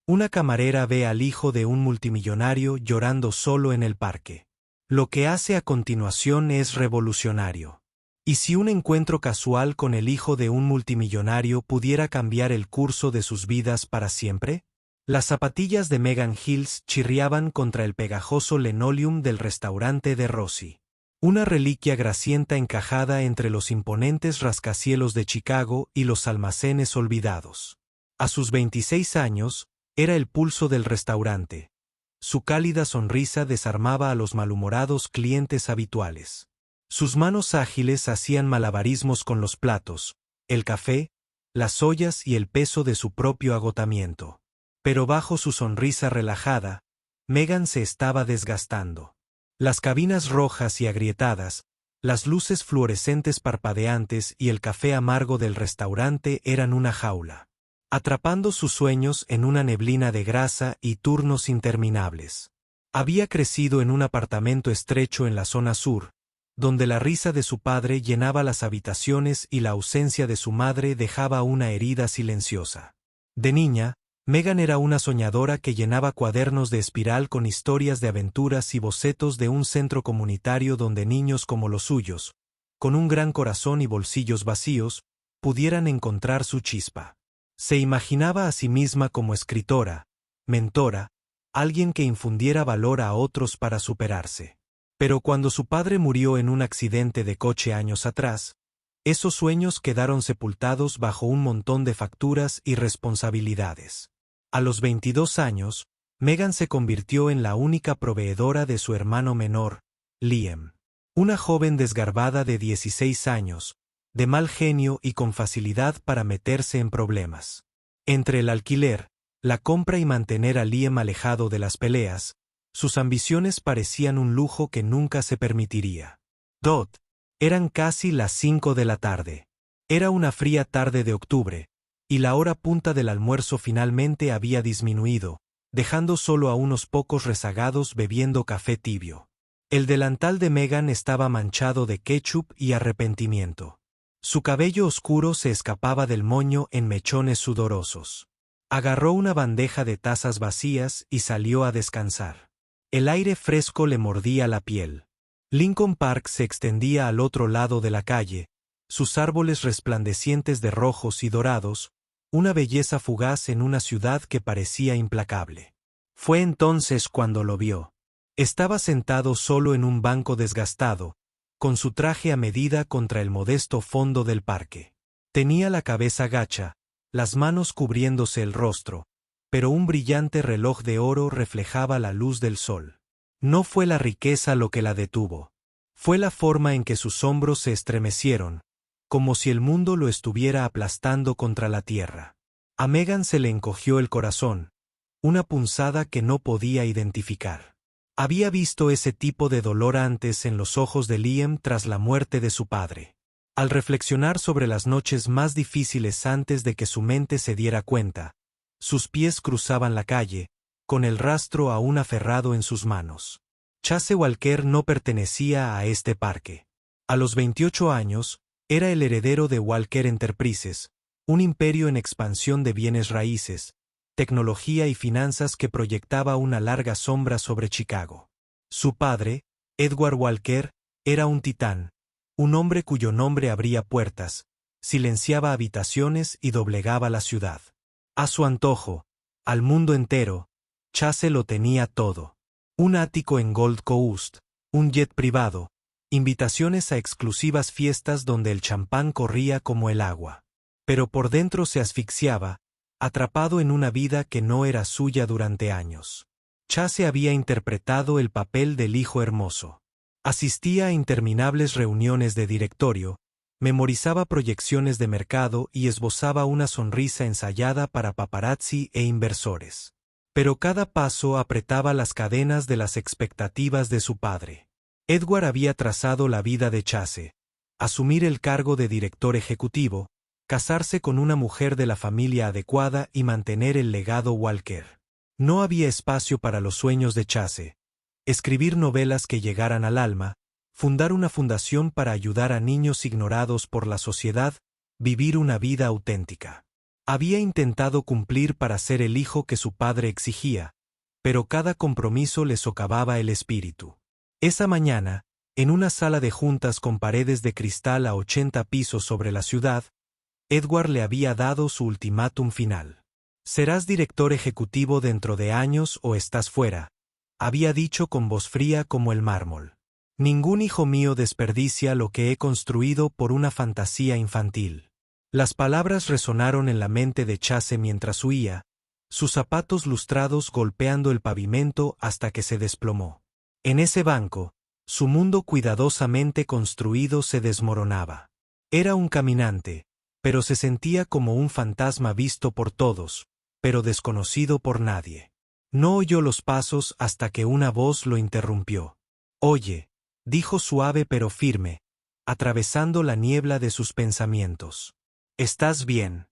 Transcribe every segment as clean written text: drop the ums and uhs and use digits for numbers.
Una camarera ve al hijo de un multimillonario llorando solo en el parque. Lo que hace a continuación es revolucionario. ¿Y si un encuentro casual con el hijo de un multimillonario pudiera cambiar el curso de sus vidas para siempre? Las zapatillas de Megan Hills chirriaban contra el pegajoso linoleum del restaurante de Rosie. Una reliquia grasienta encajada entre los imponentes rascacielos de Chicago y los almacenes olvidados. A sus 26 años, era el pulso del restaurante. Su cálida sonrisa desarmaba a los malhumorados clientes habituales. Sus manos ágiles hacían malabarismos con los platos, el café, las ollas y el peso de su propio agotamiento. Pero bajo su sonrisa relajada, Megan se estaba desgastando. Las cabinas rojas y agrietadas, las luces fluorescentes parpadeantes y el café amargo del restaurante eran una jaula, atrapando sus sueños en una neblina de grasa y turnos interminables. Había crecido en un apartamento estrecho en la zona sur, donde la risa de su padre llenaba las habitaciones y la ausencia de su madre dejaba una herida silenciosa. De niña, Megan era una soñadora que llenaba cuadernos de espiral con historias de aventuras y bocetos de un centro comunitario donde niños como los suyos, con un gran corazón y bolsillos vacíos, pudieran encontrar su chispa. Se imaginaba a sí misma como escritora, mentora, alguien que infundiera valor a otros para superarse. Pero cuando su padre murió en un accidente de coche años atrás, esos sueños quedaron sepultados bajo un montón de facturas y responsabilidades. A los 22 años, Megan se convirtió en la única proveedora de su hermano menor, Liam. Una joven desgarbada de 16 años, de mal genio y con facilidad para meterse en problemas. Entre el alquiler, la compra y mantener a Liam alejado de las peleas, sus ambiciones parecían un lujo que nunca se permitiría. Eran casi las 5 de la tarde. Era una fría tarde de octubre, y la hora punta del almuerzo finalmente había disminuido, dejando solo a unos pocos rezagados bebiendo café tibio. El delantal de Megan estaba manchado de ketchup y arrepentimiento. Su cabello oscuro se escapaba del moño en mechones sudorosos. Agarró una bandeja de tazas vacías y salió a descansar. El aire fresco le mordía la piel. Lincoln Park se extendía al otro lado de la calle, sus árboles resplandecientes de rojos y dorados, una belleza fugaz en una ciudad que parecía implacable. Fue entonces cuando lo vio. Estaba sentado solo en un banco desgastado, con su traje a medida contra el modesto fondo del parque. Tenía la cabeza gacha, las manos cubriéndose el rostro, pero un brillante reloj de oro reflejaba la luz del sol. No fue la riqueza lo que la detuvo. Fue la forma en que sus hombros se estremecieron, como si el mundo lo estuviera aplastando contra la tierra. A Megan se le encogió el corazón, una punzada que no podía identificar. Había visto ese tipo de dolor antes en los ojos de Liam tras la muerte de su padre. Al reflexionar sobre las noches más difíciles antes de que su mente se diera cuenta, sus pies cruzaban la calle, con el rastro aún aferrado en sus manos. Chase Walker no pertenecía a este parque. A los 28 años, era el heredero de Walker Enterprises, un imperio en expansión de bienes raíces, tecnología y finanzas que proyectaba una larga sombra sobre Chicago. Su padre, Edward Walker, era un titán, un hombre cuyo nombre abría puertas, silenciaba habitaciones y doblegaba la ciudad. A su antojo, al mundo entero, Chase lo tenía todo. Un ático en Gold Coast, un jet privado, invitaciones a exclusivas fiestas donde el champán corría como el agua. Pero por dentro se asfixiaba, atrapado en una vida que no era suya durante años. Chase había interpretado el papel del hijo hermoso. Asistía a interminables reuniones de directorio, memorizaba proyecciones de mercado y esbozaba una sonrisa ensayada para paparazzi e inversores. Pero cada paso apretaba las cadenas de las expectativas de su padre. Edward había trazado la vida de Chase: asumir el cargo de director ejecutivo, casarse con una mujer de la familia adecuada y mantener el legado Walker. No había espacio para los sueños de Chase: escribir novelas que llegaran al alma, fundar una fundación para ayudar a niños ignorados por la sociedad, vivir una vida auténtica. Había intentado cumplir para ser el hijo que su padre exigía, pero cada compromiso le socavaba el espíritu. Esa mañana, en una sala de juntas con paredes de cristal a 80 pisos sobre la ciudad, Edward le había dado su ultimátum final. «Serás director ejecutivo dentro de años o estás fuera», había dicho con voz fría como el mármol. «Ningún hijo mío desperdicia lo que he construido por una fantasía infantil». Las palabras resonaron en la mente de Chase mientras huía, sus zapatos lustrados golpeando el pavimento hasta que se desplomó. En ese banco, su mundo cuidadosamente construido se desmoronaba. Era un caminante, pero se sentía como un fantasma visto por todos, pero desconocido por nadie. No oyó los pasos hasta que una voz lo interrumpió. «Oye», dijo suave pero firme, atravesando la niebla de sus pensamientos. «¿Estás bien?»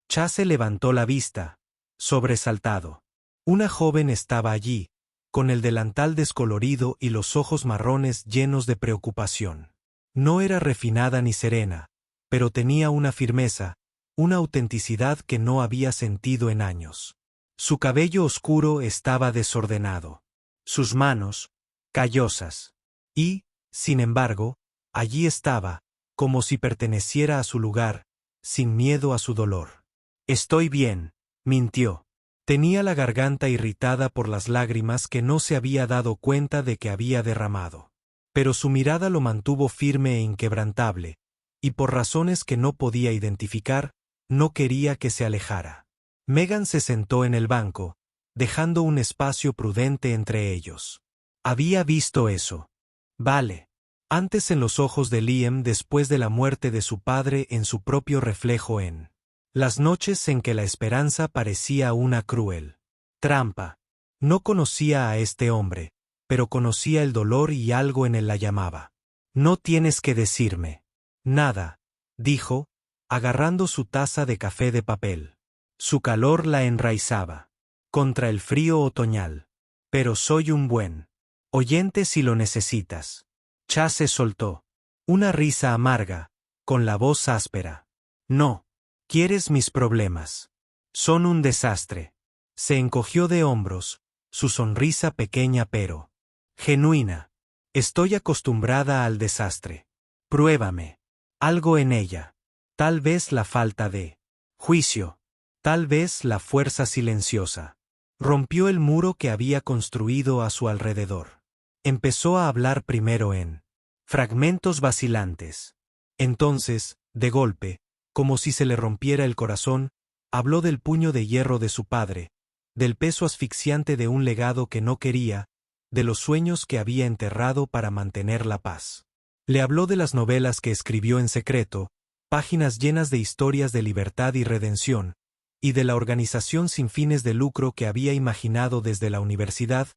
Chase levantó la vista, sobresaltado. Una joven estaba allí, con el delantal descolorido y los ojos marrones llenos de preocupación. No era refinada ni serena, pero tenía una firmeza, una autenticidad que no había sentido en años. Su cabello oscuro estaba desordenado, sus manos, callosas. Y, sin embargo, allí estaba, como si perteneciera a su lugar, sin miedo a su dolor. «Estoy bien», mintió. Tenía la garganta irritada por las lágrimas que no se había dado cuenta de que había derramado. Pero su mirada lo mantuvo firme e inquebrantable, y por razones que no podía identificar, no quería que se alejara. Megan se sentó en el banco, dejando un espacio prudente entre ellos. Había visto eso. Vale. Antes en los ojos de Liam después de la muerte de su padre en su propio reflejo en las noches en que la esperanza parecía una cruel trampa. No conocía a este hombre, pero conocía el dolor y algo en él la llamaba. «No tienes que decirme nada», dijo, agarrando su taza de café de papel. Su calor la enraizaba contra el frío otoñal. «Pero soy un buen oyente si lo necesitas». Chase soltó una risa amarga, con la voz áspera. «No. Quieres mis problemas. Son un desastre». Se encogió de hombros, su sonrisa pequeña pero genuina. «Estoy acostumbrada al desastre. Pruébame. Algo en ella. Tal vez la falta de juicio. Tal vez la fuerza silenciosa». Rompió el muro que había construido a su alrededor. Empezó a hablar primero en fragmentos vacilantes. Entonces, de golpe, como si se le rompiera el corazón, habló del puño de hierro de su padre, del peso asfixiante de un legado que no quería, de los sueños que había enterrado para mantener la paz. Le habló de las novelas que escribió en secreto, páginas llenas de historias de libertad y redención, y de la organización sin fines de lucro que había imaginado desde la universidad,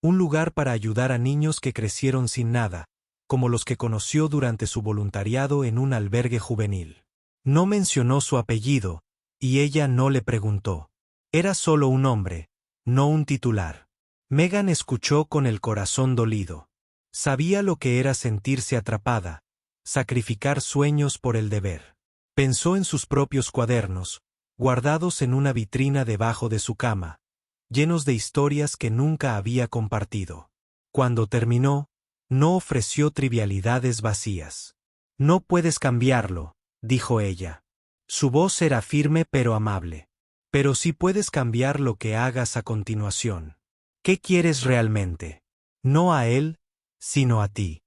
un lugar para ayudar a niños que crecieron sin nada, como los que conoció durante su voluntariado en un albergue juvenil. No mencionó su apellido, y ella no le preguntó. Era solo un hombre, no un titular. Megan escuchó con el corazón dolido. Sabía lo que era sentirse atrapada, sacrificar sueños por el deber. Pensó en sus propios cuadernos, guardados en una vitrina debajo de su cama, llenos de historias que nunca había compartido. Cuando terminó, no ofreció trivialidades vacías. «No puedes cambiarlo», dijo ella. Su voz era firme pero amable. «Pero sí puedes cambiar lo que hagas a continuación. ¿Qué quieres realmente? No a él, sino a ti».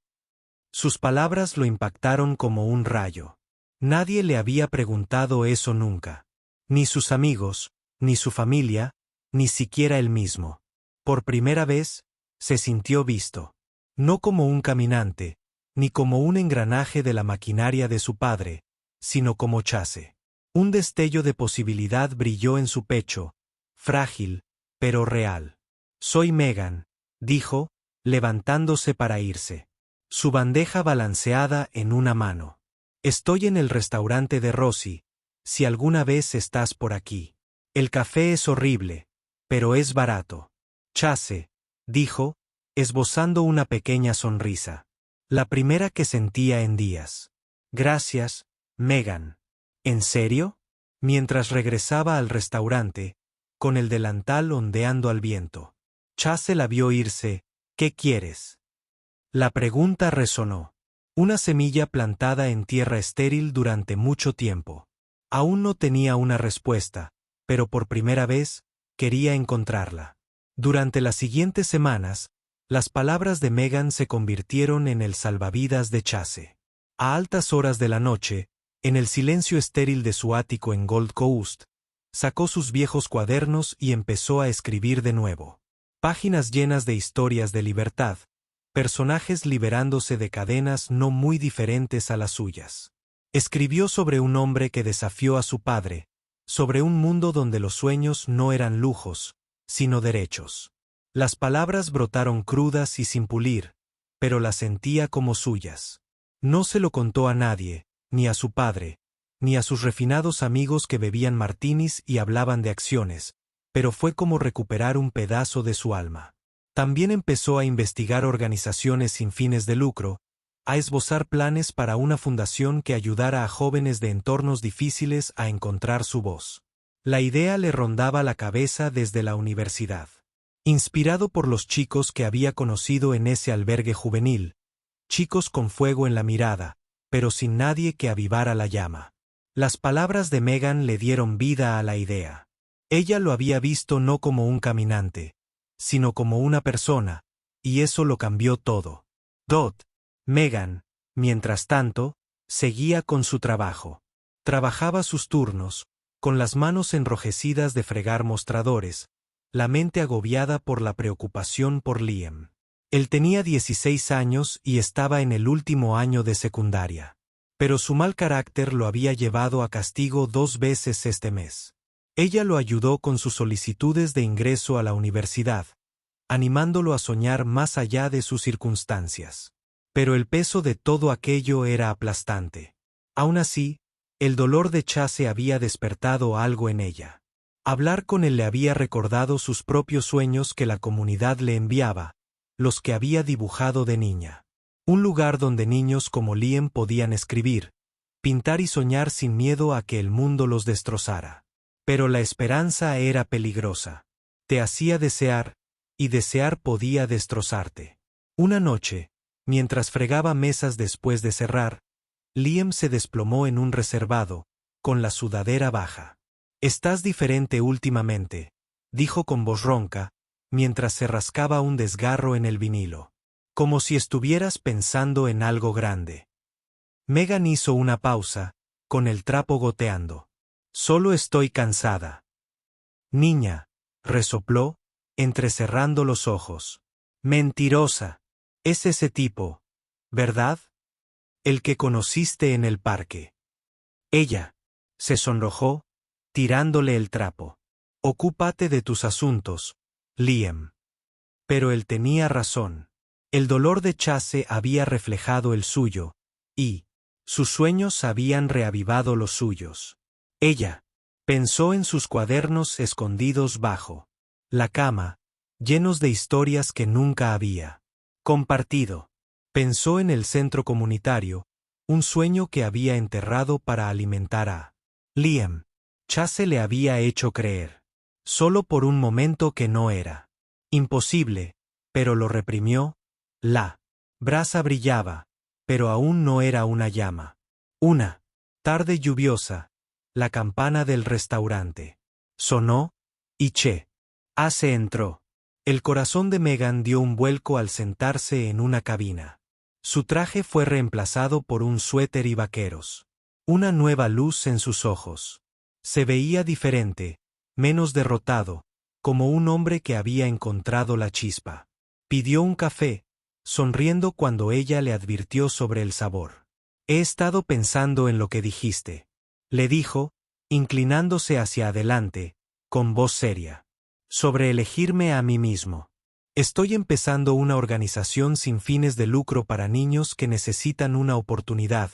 Sus palabras lo impactaron como un rayo. Nadie le había preguntado eso nunca. Ni sus amigos, ni su familia, ni siquiera él mismo. Por primera vez, se sintió visto. No como un caminante, ni como un engranaje de la maquinaria de su padre, sino como Chase. Un destello de posibilidad brilló en su pecho, frágil, pero real. «Soy Megan», dijo, levantándose para irse. Su bandeja balanceada en una mano. «Estoy en el restaurante de Rosie, si alguna vez estás por aquí. El café es horrible, pero es barato». «Chase», dijo, esbozando una pequeña sonrisa. La primera que sentía en días. «Gracias, Megan». «¿En serio?». mientras regresaba al restaurante, con el delantal ondeando al viento. Chase la vio irse. ¿Qué quieres? La pregunta resonó. Una semilla plantada en tierra estéril durante mucho tiempo. Aún no tenía una respuesta, pero por primera vez, quería encontrarla. Durante las siguientes semanas, las palabras de Megan se convirtieron en el salvavidas de Chase. A altas horas de la noche, en el silencio estéril de su ático en Gold Coast, sacó sus viejos cuadernos y empezó a escribir de nuevo. Páginas llenas de historias de libertad, personajes liberándose de cadenas no muy diferentes a las suyas. Escribió sobre un hombre que desafió a su padre, sobre un mundo donde los sueños no eran lujos, sino derechos. Las palabras brotaron crudas y sin pulir, pero las sentía como suyas. No se lo contó a nadie, ni a su padre, ni a sus refinados amigos que bebían martinis y hablaban de acciones, pero fue como recuperar un pedazo de su alma. También empezó a investigar organizaciones sin fines de lucro, a esbozar planes para una fundación que ayudara a jóvenes de entornos difíciles a encontrar su voz. La idea le rondaba la cabeza desde la universidad. Inspirado por los chicos que había conocido en ese albergue juvenil, chicos con fuego en la mirada, pero sin nadie que avivara la llama. Las palabras de Megan le dieron vida a la idea. Ella lo había visto no como un caminante, sino como una persona, y eso lo cambió todo. Megan, mientras tanto, seguía con su trabajo. Trabajaba sus turnos, con las manos enrojecidas de fregar mostradores, la mente agobiada por la preocupación por Liam. Él tenía 16 años y estaba en el último año de secundaria. Pero su mal carácter lo había llevado a castigo 2 veces este mes. Ella lo ayudó con sus solicitudes de ingreso a la universidad, animándolo a soñar más allá de sus circunstancias. Pero el peso de todo aquello era aplastante. Aún así, el dolor de Chase había despertado algo en ella. Hablar con él le había recordado sus propios sueños que la comunidad le enviaba, los que había dibujado de niña. Un lugar donde niños como Liam podían escribir, pintar y soñar sin miedo a que el mundo los destrozara. Pero la esperanza era peligrosa. Te hacía desear, y desear podía destrozarte. Una noche, mientras fregaba mesas después de cerrar, Liam se desplomó en un reservado, con la sudadera baja. «Estás diferente últimamente», dijo con voz ronca, mientras se rascaba un desgarro en el vinilo. «Como si estuvieras pensando en algo grande». Megan hizo una pausa, con el trapo goteando. «Solo estoy cansada». «Niña», resopló, entrecerrando los ojos. «Mentirosa. Es ese tipo, ¿verdad? El que conociste en el parque». Ella se sonrojó, tirándole el trapo. «Ocúpate de tus asuntos, Liam». Pero él tenía razón. El dolor de Chase había reflejado el suyo, y sus sueños habían reavivado los suyos. Ella pensó en sus cuadernos escondidos bajo la cama, llenos de historias que nunca había compartido. Pensó en el centro comunitario, un sueño que había enterrado para alimentar a Liam. Chase le había hecho creer, solo por un momento, que no era imposible, pero lo reprimió. La brasa brillaba, pero aún no era una llama. Una tarde lluviosa, la campana del restaurante sonó, y Chase entró. El corazón de Megan dio un vuelco al sentarse en una cabina. Su traje fue reemplazado por un suéter y vaqueros. Una nueva luz en sus ojos. Se veía diferente, menos derrotado, como un hombre que había encontrado la chispa. Pidió un café, sonriendo cuando ella le advirtió sobre el sabor. «He estado pensando en lo que dijiste», le dijo, inclinándose hacia adelante, con voz seria. «Sobre elegirme a mí mismo. Estoy empezando una organización sin fines de lucro para niños que necesitan una oportunidad,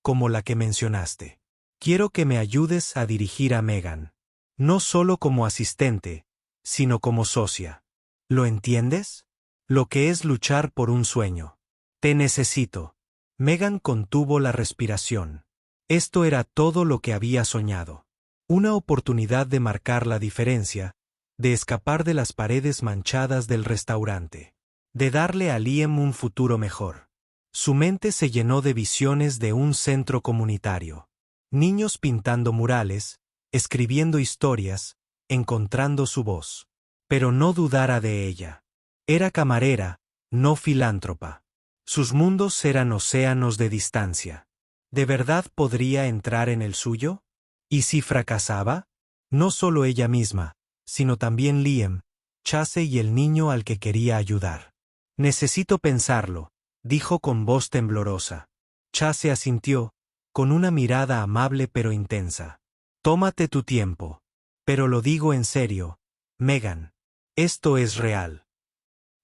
como la que mencionaste. Quiero que me ayudes a dirigir a Megan. No solo como asistente, sino como socia. ¿Lo entiendes? Lo que es luchar por un sueño. Te necesito». Megan contuvo la respiración. Esto era todo lo que había soñado. Una oportunidad de marcar la diferencia, de escapar de las paredes manchadas del restaurante, de darle a Liam un futuro mejor. Su mente se llenó de visiones de un centro comunitario. Niños pintando murales, escribiendo historias, encontrando su voz. Pero no dudara de ella. Era camarera, no filántropa. Sus mundos eran océanos de distancia. ¿De verdad podría entrar en el suyo? ¿Y si fracasaba? No solo ella misma, sino también Liam, Chase y el niño al que quería ayudar. Necesito pensarlo, dijo con voz temblorosa. Chase asintió, con una mirada amable pero intensa. Tómate tu tiempo. Pero lo digo en serio, Megan. Esto es real.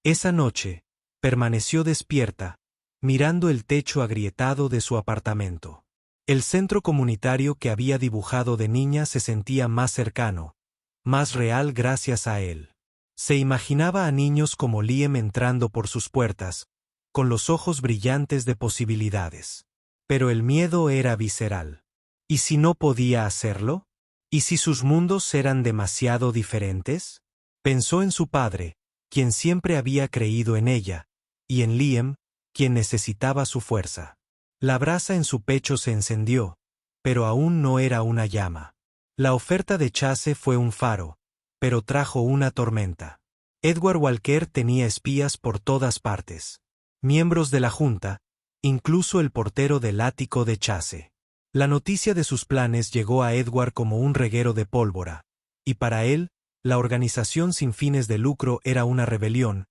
Esa noche, permaneció despierta, mirando el techo agrietado de su apartamento. El centro comunitario que había dibujado de niña se sentía más cercano, más real gracias a él. Se imaginaba a niños como Liam entrando por sus puertas, con los ojos brillantes de posibilidades. Pero el miedo era visceral. ¿Y si no podía hacerlo? ¿Y si sus mundos eran demasiado diferentes? Pensó en su padre, quien siempre había creído en ella, y en Liam, quien necesitaba su fuerza. La brasa en su pecho se encendió, pero aún no era una llama. La oferta de Chase fue un faro, pero trajo una tormenta. Edward Walker tenía espías por todas partes. Miembros de la Junta, incluso el portero del ático de Chase. La noticia de sus planes llegó a Edward como un reguero de pólvora, y para él, la organización sin fines de lucro era una rebelión,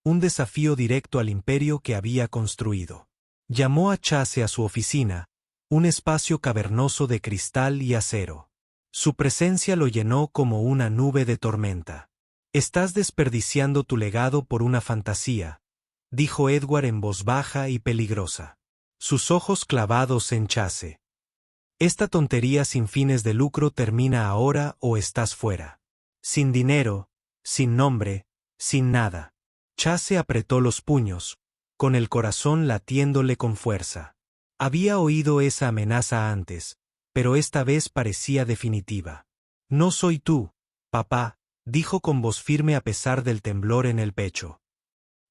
un desafío directo al imperio que había construido. Llamó a Chase a su oficina, un espacio cavernoso de cristal y acero. Su presencia lo llenó como una nube de tormenta. «Estás desperdiciando tu legado por una fantasía», dijo Edward en voz baja y peligrosa. Sus ojos clavados en Chase. «Esta tontería sin fines de lucro termina ahora o estás fuera. Sin dinero, sin nombre, sin nada». Chase apretó los puños, con el corazón latiéndole con fuerza. Había oído esa amenaza antes, pero esta vez parecía definitiva. «No soy tú, papá», dijo con voz firme a pesar del temblor en el pecho.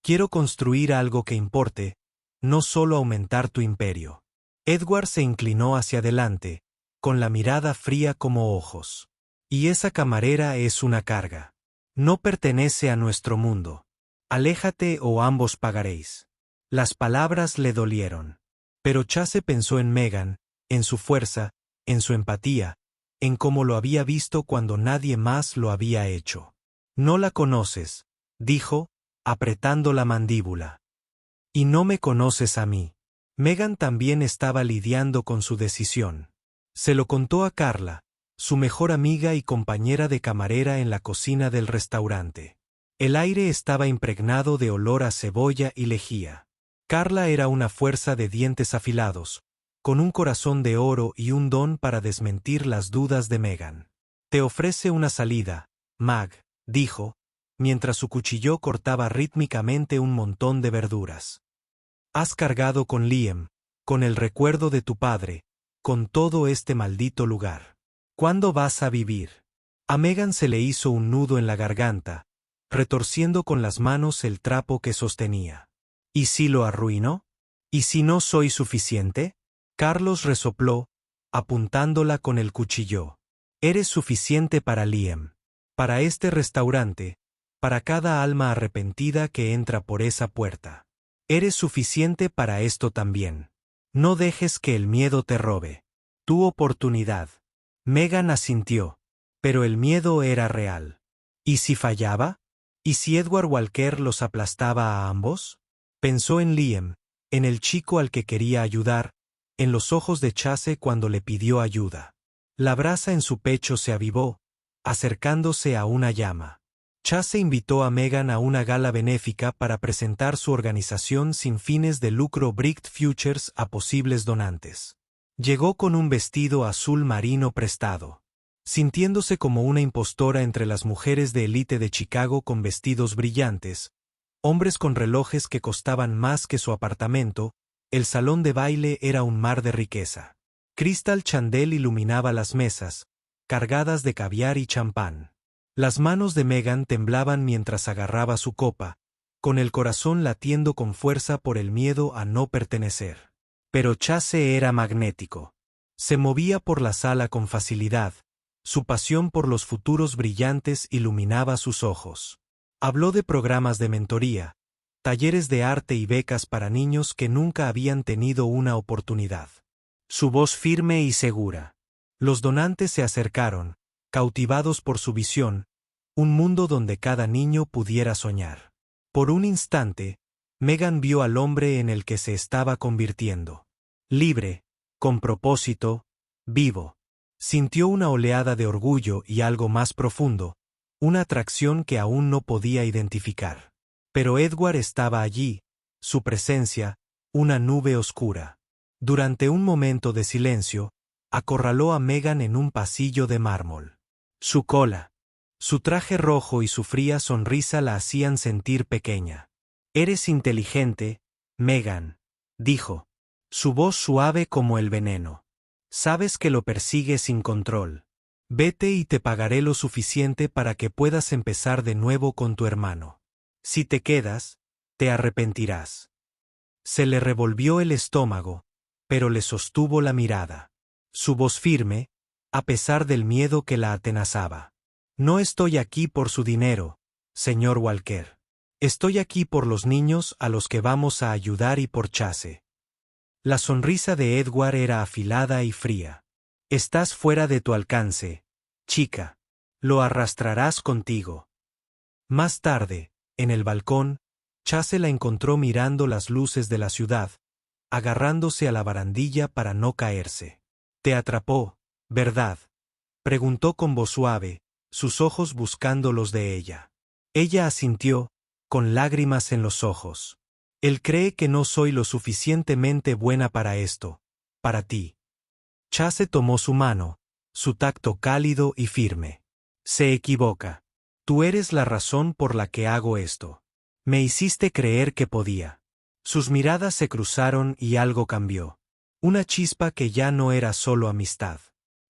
«Quiero construir algo que importe, no solo aumentar tu imperio». Edward se inclinó hacia adelante, con la mirada fría como ojos. «Y esa camarera es una carga. No pertenece a nuestro mundo. Aléjate o ambos pagaréis». Las palabras le dolieron. Pero Chase pensó en Megan, en su fuerza, en su empatía, en cómo lo había visto cuando nadie más lo había hecho. «No la conoces», dijo, apretando la mandíbula. «Y no me conoces a mí». Megan también estaba lidiando con su decisión. Se lo contó a Carla, su mejor amiga y compañera de camarera en la cocina del restaurante. El aire estaba impregnado de olor a cebolla y lejía. Carla era una fuerza de dientes afilados, con un corazón de oro y un don para desmentir las dudas de Megan. «Te ofrece una salida, Mag», dijo, mientras su cuchillo cortaba rítmicamente un montón de verduras. «Has cargado con Liam, con el recuerdo de tu padre, con todo este maldito lugar. ¿Cuándo vas a vivir?» A Megan se le hizo un nudo en la garganta, retorciendo con las manos el trapo que sostenía. «¿Y si lo arruino? ¿Y si no soy suficiente?» Carlos resopló, apuntándola con el cuchillo. «Eres suficiente para Liam, para este restaurante, para cada alma arrepentida que entra por esa puerta. Eres suficiente para esto también. No dejes que el miedo te robe tu oportunidad». Megan asintió, pero el miedo era real. ¿Y si fallaba? ¿Y si Edward Walker los aplastaba a ambos? Pensó en Liam, en el chico al que quería ayudar, en los ojos de Chase cuando le pidió ayuda. La brasa en su pecho se avivó, acercándose a una llama. Chase invitó a Megan a una gala benéfica para presentar su organización sin fines de lucro Bright Futures a posibles donantes. Llegó con un vestido azul marino prestado. Sintiéndose como una impostora entre las mujeres de élite de Chicago con vestidos brillantes, hombres con relojes que costaban más que su apartamento, el salón de baile era un mar de riqueza. Crystal Chandel iluminaba las mesas, cargadas de caviar y champán. Las manos de Megan temblaban mientras agarraba su copa, con el corazón latiendo con fuerza por el miedo a no pertenecer. Pero Chase era magnético. Se movía por la sala con facilidad. Su pasión por los futuros brillantes iluminaba sus ojos. Habló de programas de mentoría, talleres de arte y becas para niños que nunca habían tenido una oportunidad. Su voz firme y segura. Los donantes se acercaron, cautivados por su visión, un mundo donde cada niño pudiera soñar. Por un instante, Megan vio al hombre en el que se estaba convirtiendo. Libre, con propósito, vivo. Sintió una oleada de orgullo y algo más profundo, una atracción que aún no podía identificar. Pero Edward estaba allí, su presencia, una nube oscura. Durante un momento de silencio, acorraló a Megan en un pasillo de mármol. Su cola, su traje rojo y su fría sonrisa la hacían sentir pequeña. «Eres inteligente, Megan», dijo. Su voz suave como el veneno. «Sabes que lo persigues sin control. Vete y te pagaré lo suficiente para que puedas empezar de nuevo con tu hermano. Si te quedas, te arrepentirás». Se le revolvió el estómago, pero le sostuvo la mirada. Su voz firme, a pesar del miedo que la atenazaba. «No estoy aquí por su dinero, señor Walker. Estoy aquí por los niños a los que vamos a ayudar y por Chase». La sonrisa de Edward era afilada y fría. «Estás fuera de tu alcance, chica. Lo arrastrarás contigo». Más tarde, en el balcón, Chase la encontró mirando las luces de la ciudad, agarrándose a la barandilla para no caerse. «Te atrapó, ¿verdad?», preguntó con voz suave, sus ojos buscando los de ella. Ella asintió, con lágrimas en los ojos. «Él cree que no soy lo suficientemente buena para esto, para ti». Chase tomó su mano, su tacto cálido y firme. «Se equivoca. Tú eres la razón por la que hago esto. Me hiciste creer que podía». Sus miradas se cruzaron y algo cambió. Una chispa que ya no era solo amistad.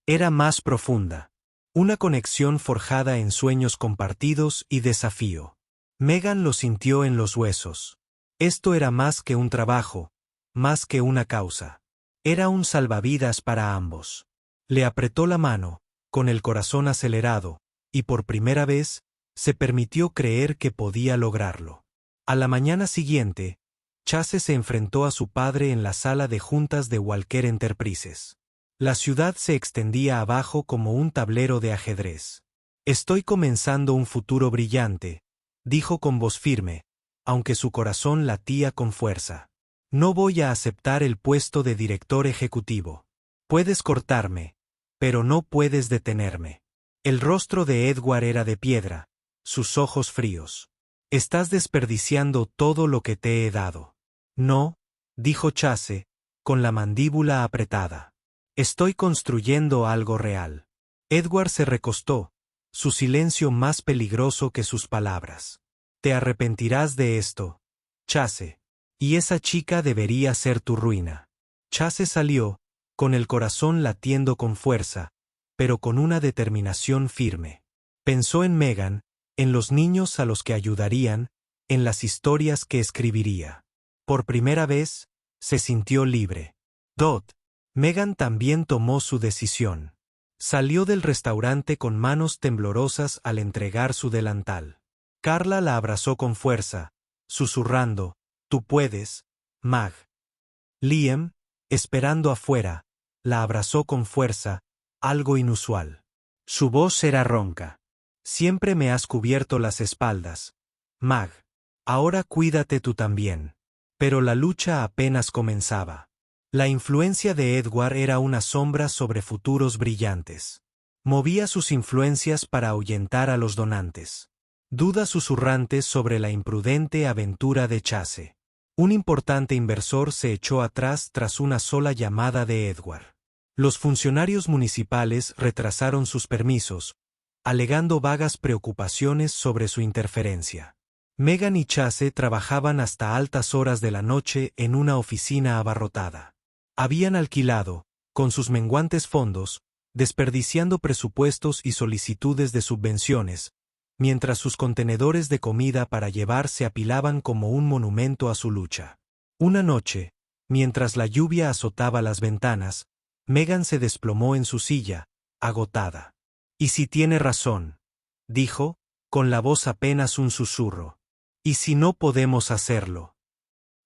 Era más profunda. Una conexión forjada en sueños compartidos y desafío. Megan lo sintió en los huesos. Esto era más que un trabajo, más que una causa. Era un salvavidas para ambos. Le apretó la mano, con el corazón acelerado, y por primera vez, se permitió creer que podía lograrlo. A la mañana siguiente, Chase se enfrentó a su padre en la sala de juntas de Walker Enterprises. La ciudad se extendía abajo como un tablero de ajedrez. «Estoy comenzando un futuro brillante», dijo con voz firme, aunque su corazón latía con fuerza. «No voy a aceptar el puesto de director ejecutivo. Puedes cortarme, pero no puedes detenerme». El rostro de Edward era de piedra, sus ojos fríos. «Estás desperdiciando todo lo que te he dado». «No», dijo Chase, con la mandíbula apretada. «Estoy construyendo algo real». Edward se recostó, su silencio más peligroso que sus palabras. «Te arrepentirás de esto, Chase. Y esa chica debería ser tu ruina». Chase salió, con el corazón latiendo con fuerza, pero con una determinación firme. Pensó en Megan, en los niños a los que ayudarían, en las historias que escribiría. Por primera vez, se sintió libre. Megan también tomó su decisión. Salió del restaurante con manos temblorosas al entregar su delantal. Carla la abrazó con fuerza, susurrando, «Tú puedes, Mag». Liam, esperando afuera, la abrazó con fuerza, algo inusual. Su voz era ronca. «Siempre me has cubierto las espaldas, Mag. Ahora cuídate tú también». Pero la lucha apenas comenzaba. La influencia de Edward era una sombra sobre futuros brillantes. Movía sus influencias para ahuyentar a los donantes. Dudas susurrantes sobre la imprudente aventura de Chase. Un importante inversor se echó atrás tras una sola llamada de Edward. Los funcionarios municipales retrasaron sus permisos, alegando vagas preocupaciones sobre su interferencia. Megan y Chase trabajaban hasta altas horas de la noche en una oficina abarrotada. Habían alquilado, con sus menguantes fondos, desperdiciando presupuestos y solicitudes de subvenciones, mientras sus contenedores de comida para llevar se apilaban como un monumento a su lucha. Una noche, mientras la lluvia azotaba las ventanas, Megan se desplomó en su silla, agotada. «¿Y si tiene razón?», dijo, con la voz apenas un susurro. «¿Y si no podemos hacerlo?».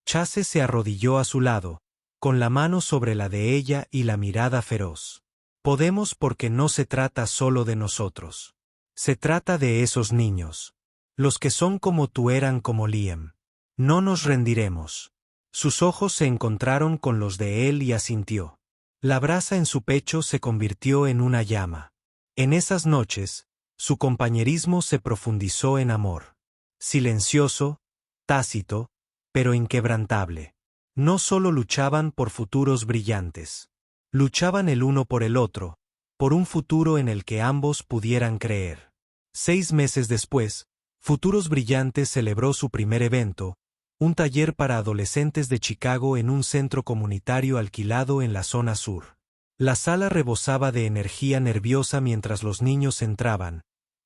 Chase se arrodilló a su lado, con la mano sobre la de ella y la mirada feroz. «Podemos porque no se trata solo de nosotros. Se trata de esos niños. Los que son como tú eran como Liam. No nos rendiremos». Sus ojos se encontraron con los de él y asintió. La brasa en su pecho se convirtió en una llama. En esas noches, su compañerismo se profundizó en amor. Silencioso, tácito, pero inquebrantable. No solo luchaban por futuros brillantes. Luchaban el uno por el otro, por un futuro en el que ambos pudieran creer. 6 meses después, Futuros Brillantes celebró su primer evento, un taller para adolescentes de Chicago en un centro comunitario alquilado en la zona sur. La sala rebosaba de energía nerviosa mientras los niños entraban,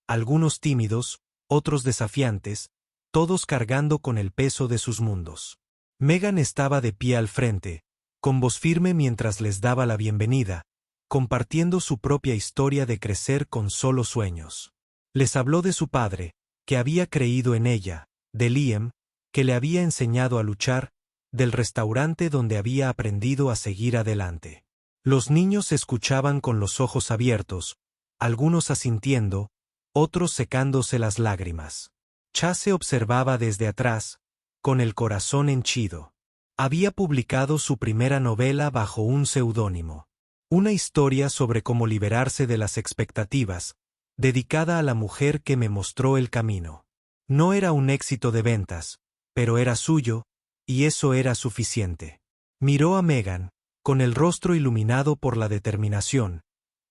algunos tímidos, otros desafiantes, todos cargando con el peso de sus mundos. Megan estaba de pie al frente, con voz firme mientras les daba la bienvenida, compartiendo su propia historia de crecer con solo sueños. Les habló de su padre, que había creído en ella, de Liam, que le había enseñado a luchar, del restaurante donde había aprendido a seguir adelante. Los niños escuchaban con los ojos abiertos, algunos asintiendo, otros secándose las lágrimas. Chase observaba desde atrás, con el corazón henchido. Había publicado su primera novela bajo un seudónimo. Una historia sobre cómo liberarse de las expectativas, dedicada a la mujer que me mostró el camino. No era un éxito de ventas, pero era suyo, y eso era suficiente. Miró a Megan, con el rostro iluminado por la determinación,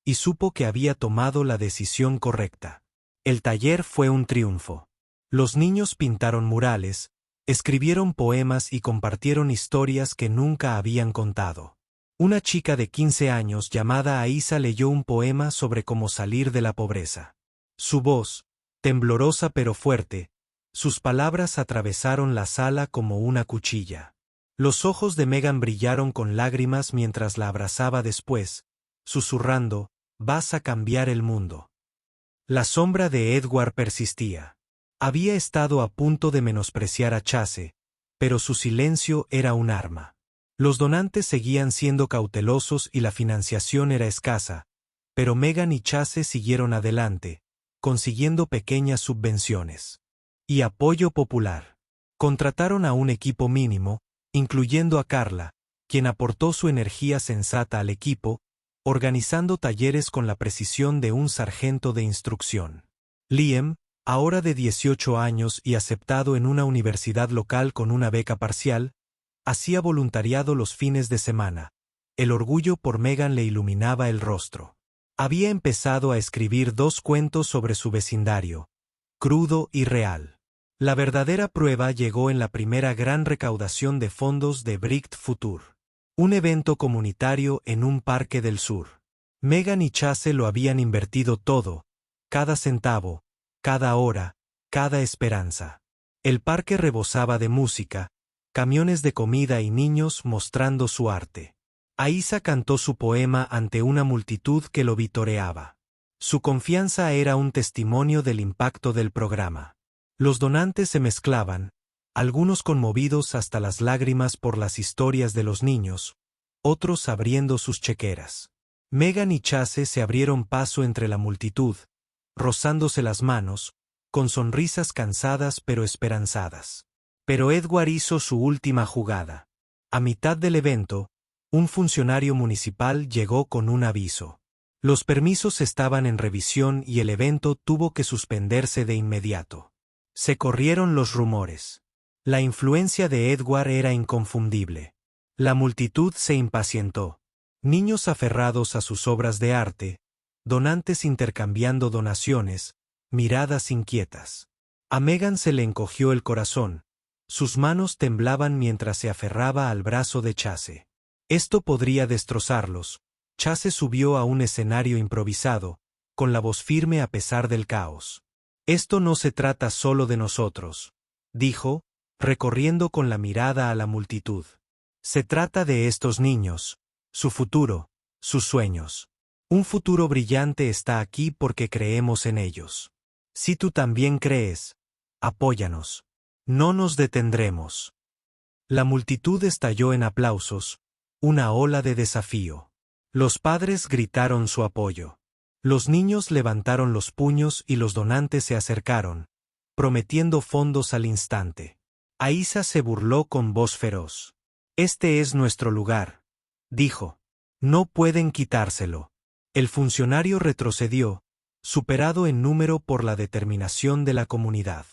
y supo que había tomado la decisión correcta. El taller fue un triunfo. Los niños pintaron murales, escribieron poemas y compartieron historias que nunca habían contado. Una chica de 15 años llamada Aisa leyó un poema sobre cómo salir de la pobreza. Su voz, temblorosa pero fuerte, sus palabras atravesaron la sala como una cuchilla. Los ojos de Megan brillaron con lágrimas mientras la abrazaba después, susurrando, «Vas a cambiar el mundo». La sombra de Edward persistía. Había estado a punto de menospreciar a Chase, pero su silencio era un arma. Los donantes seguían siendo cautelosos y la financiación era escasa, pero Megan y Chase siguieron adelante, consiguiendo pequeñas subvenciones y apoyo popular. Contrataron a un equipo mínimo, incluyendo a Carla, quien aportó su energía sensata al equipo, organizando talleres con la precisión de un sargento de instrucción. Liam, ahora de 18 años y aceptado en una universidad local con una beca parcial, hacía voluntariado los fines de semana. El orgullo por Megan le iluminaba el rostro. Había empezado a escribir 2 cuentos sobre su vecindario, crudo y real. La verdadera prueba llegó en la primera gran recaudación de fondos de Bright Future, un evento comunitario en un parque del sur. Megan y Chase lo habían invertido todo, cada centavo, cada hora, cada esperanza. El parque rebosaba de música, camiones de comida y niños mostrando su arte. Aisa cantó su poema ante una multitud que lo vitoreaba. Su confianza era un testimonio del impacto del programa. Los donantes se mezclaban, algunos conmovidos hasta las lágrimas por las historias de los niños, otros abriendo sus chequeras. Megan y Chase se abrieron paso entre la multitud, rozándose las manos, con sonrisas cansadas pero esperanzadas. Pero Edward hizo su última jugada. A mitad del evento, un funcionario municipal llegó con un aviso. Los permisos estaban en revisión y el evento tuvo que suspenderse de inmediato. Se corrieron los rumores. La influencia de Edward era inconfundible. La multitud se impacientó. Niños aferrados a sus obras de arte, donantes intercambiando donaciones, miradas inquietas. A Megan se le encogió el corazón. Sus manos temblaban mientras se aferraba al brazo de Chase. Esto podría destrozarlos, Chase subió a un escenario improvisado, con la voz firme a pesar del caos. Esto no se trata solo de nosotros, dijo, recorriendo con la mirada a la multitud. Se trata de estos niños, su futuro, sus sueños. Un futuro brillante está aquí porque creemos en ellos. Si tú también crees, apóyanos. No nos detendremos. La multitud estalló en aplausos, una ola de desafío. Los padres gritaron su apoyo. Los niños levantaron los puños y los donantes se acercaron, prometiendo fondos al instante. Aísa se burló con voz feroz. Este es nuestro lugar, dijo. No pueden quitárselo. El funcionario retrocedió, superado en número por la determinación de la comunidad.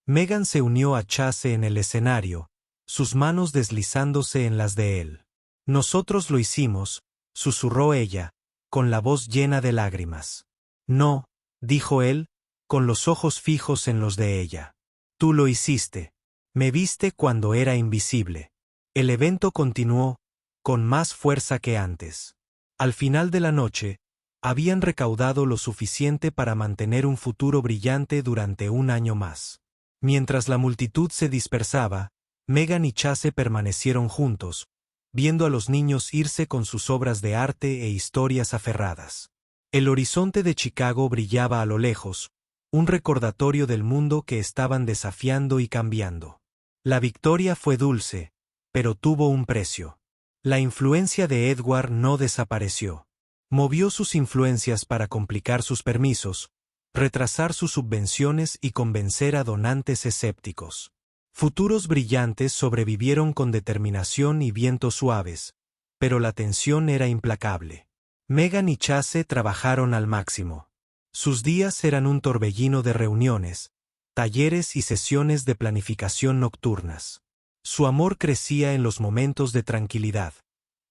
Megan se unió a Chase en el escenario, sus manos deslizándose en las de él. Nosotros lo hicimos, susurró ella, con la voz llena de lágrimas. No, dijo él, con los ojos fijos en los de ella. Tú lo hiciste. Me viste cuando era invisible. El evento continuó, con más fuerza que antes. Al final de la noche, habían recaudado lo suficiente para mantener un futuro brillante durante un año más. Mientras la multitud se dispersaba, Megan y Chase permanecieron juntos, viendo a los niños irse con sus obras de arte e historias aferradas. El horizonte de Chicago brillaba a lo lejos, un recordatorio del mundo que estaban desafiando y cambiando. La victoria fue dulce, pero tuvo un precio. La influencia de Edward no desapareció. Movió sus influencias para complicar sus permisos, retrasar sus subvenciones y convencer a donantes escépticos. Futuros brillantes sobrevivieron con determinación y vientos suaves, pero la tensión era implacable. Megan y Chase trabajaron al máximo. Sus días eran un torbellino de reuniones, talleres y sesiones de planificación nocturnas. Su amor crecía en los momentos de tranquilidad.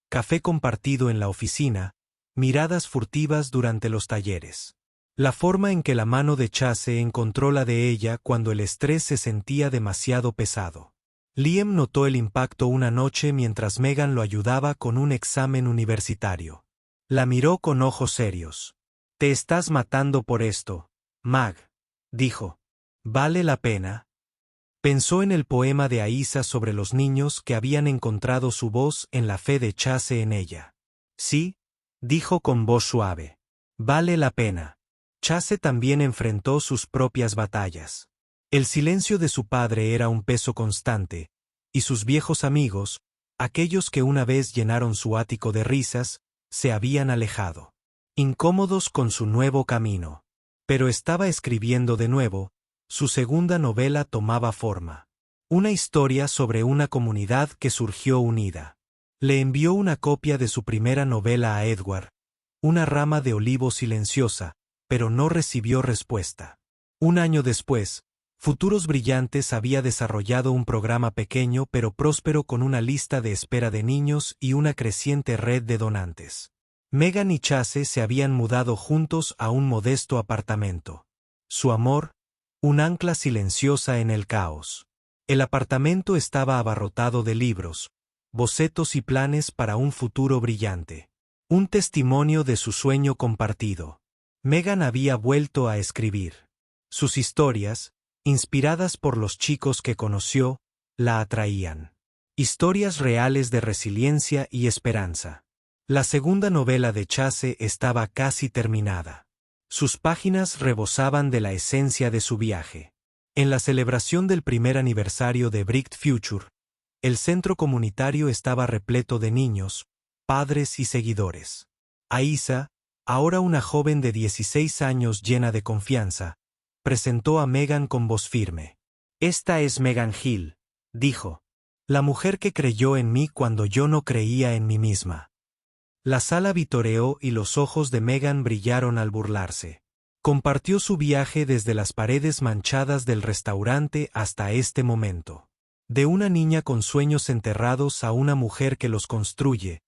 Café compartido en la oficina, miradas furtivas durante los talleres. La forma en que la mano de Chase encontró la de ella cuando el estrés se sentía demasiado pesado. Liam notó el impacto una noche mientras Megan lo ayudaba con un examen universitario. La miró con ojos serios. Te estás matando por esto, Mag, dijo. ¿Vale la pena? Pensó en el poema de Aísa sobre los niños que habían encontrado su voz en la fe de Chase en ella. Sí, dijo con voz suave. Vale la pena. Chase también enfrentó sus propias batallas. El silencio de su padre era un peso constante, y sus viejos amigos, aquellos que una vez llenaron su ático de risas, se habían alejado, incómodos con su nuevo camino. Pero estaba escribiendo de nuevo, su segunda novela tomaba forma. Una historia sobre una comunidad que surgió unida. Le envió una copia de su primera novela a Edward, Una rama de olivo silenciosa, pero no recibió respuesta. Un año después, Futuros Brillantes había desarrollado un programa pequeño pero próspero con una lista de espera de niños y una creciente red de donantes. Megan y Chase se habían mudado juntos a un modesto apartamento. Su amor, un ancla silenciosa en el caos. El apartamento estaba abarrotado de libros, bocetos y planes para un futuro brillante. Un testimonio de su sueño compartido. Megan había vuelto a escribir. Sus historias, inspiradas por los chicos que conoció, la atraían. Historias reales de resiliencia y esperanza. La segunda novela de Chase estaba casi terminada. Sus páginas rebosaban de la esencia de su viaje. En la celebración del primer aniversario de Bright Future, el centro comunitario estaba repleto de niños, padres y seguidores. Aísa, ahora una joven de 16 años llena de confianza, presentó a Megan con voz firme. Esta es Megan Hill, dijo. La mujer que creyó en mí cuando yo no creía en mí misma. La sala vitoreó y los ojos de Megan brillaron al burlarse. Compartió su viaje desde las paredes manchadas del restaurante hasta este momento. De una niña con sueños enterrados a una mujer que los construye.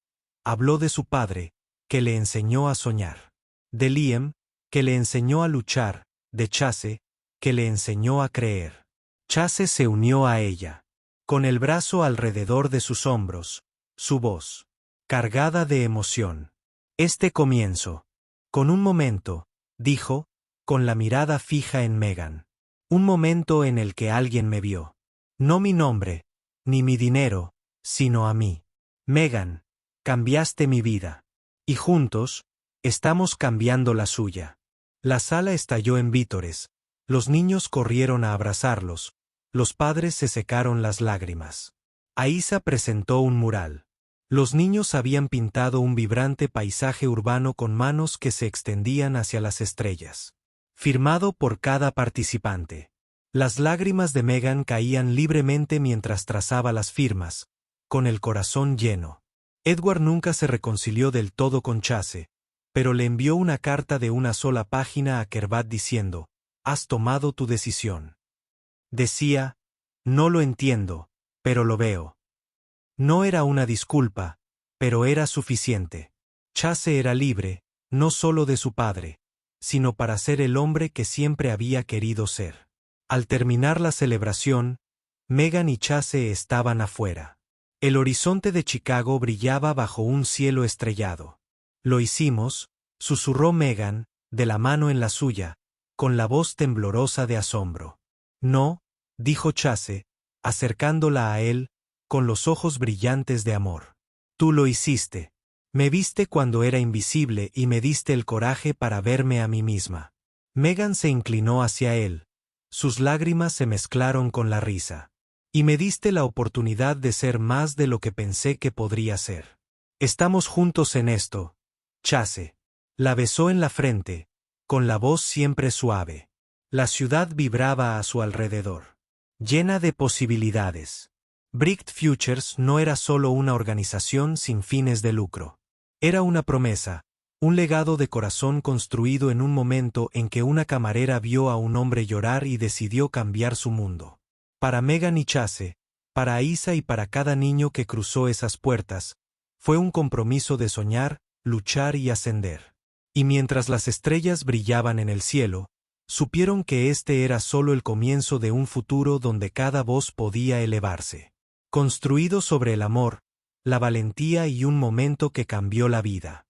Habló de su padre, que le enseñó a soñar. De Liam, que le enseñó a luchar. De Chase, que le enseñó a creer. Chase se unió a ella. Con el brazo alrededor de sus hombros, su voz cargada de emoción. Este comienzo. Con un momento, dijo, con la mirada fija en Megan. Un momento en el que alguien me vio. No mi nombre, ni mi dinero, sino a mí. Megan, cambiaste mi vida. Y juntos, estamos cambiando la suya. La sala estalló en vítores. Los niños corrieron a abrazarlos. Los padres se secaron las lágrimas. Aisa presentó un mural. Los niños habían pintado un vibrante paisaje urbano con manos que se extendían hacia las estrellas. Firmado por cada participante. Las lágrimas de Megan caían libremente mientras trazaba las firmas, con el corazón lleno. Edward nunca se reconcilió del todo con Chase, pero le envió una carta de una sola página a Kerbat diciendo: «Has tomado tu decisión». Decía: «No lo entiendo, pero lo veo». No era una disculpa, pero era suficiente. Chase era libre, no solo de su padre, sino para ser el hombre que siempre había querido ser. Al terminar la celebración, Megan y Chase estaban afuera. El horizonte de Chicago brillaba bajo un cielo estrellado. «Lo hicimos», susurró Megan, de la mano en la suya, con la voz temblorosa de asombro. «No», dijo Chase, acercándola a él, con los ojos brillantes de amor. «Tú lo hiciste. Me viste cuando era invisible y me diste el coraje para verme a mí misma». Megan se inclinó hacia él. Sus lágrimas se mezclaron con la risa. «Y me diste la oportunidad de ser más de lo que pensé que podría ser. Estamos juntos en esto, Chase». La besó en la frente, con la voz siempre suave. La ciudad vibraba a su alrededor, llena de posibilidades. Bright Futures no era solo una organización sin fines de lucro. Era una promesa, un legado de corazón construido en un momento en que una camarera vio a un hombre llorar y decidió cambiar su mundo. Para Megan y Chase, para Aisa y para cada niño que cruzó esas puertas, fue un compromiso de soñar, luchar y ascender. Y mientras las estrellas brillaban en el cielo, supieron que este era solo el comienzo de un futuro donde cada voz podía elevarse. Construido sobre el amor, la valentía y un momento que cambió la vida.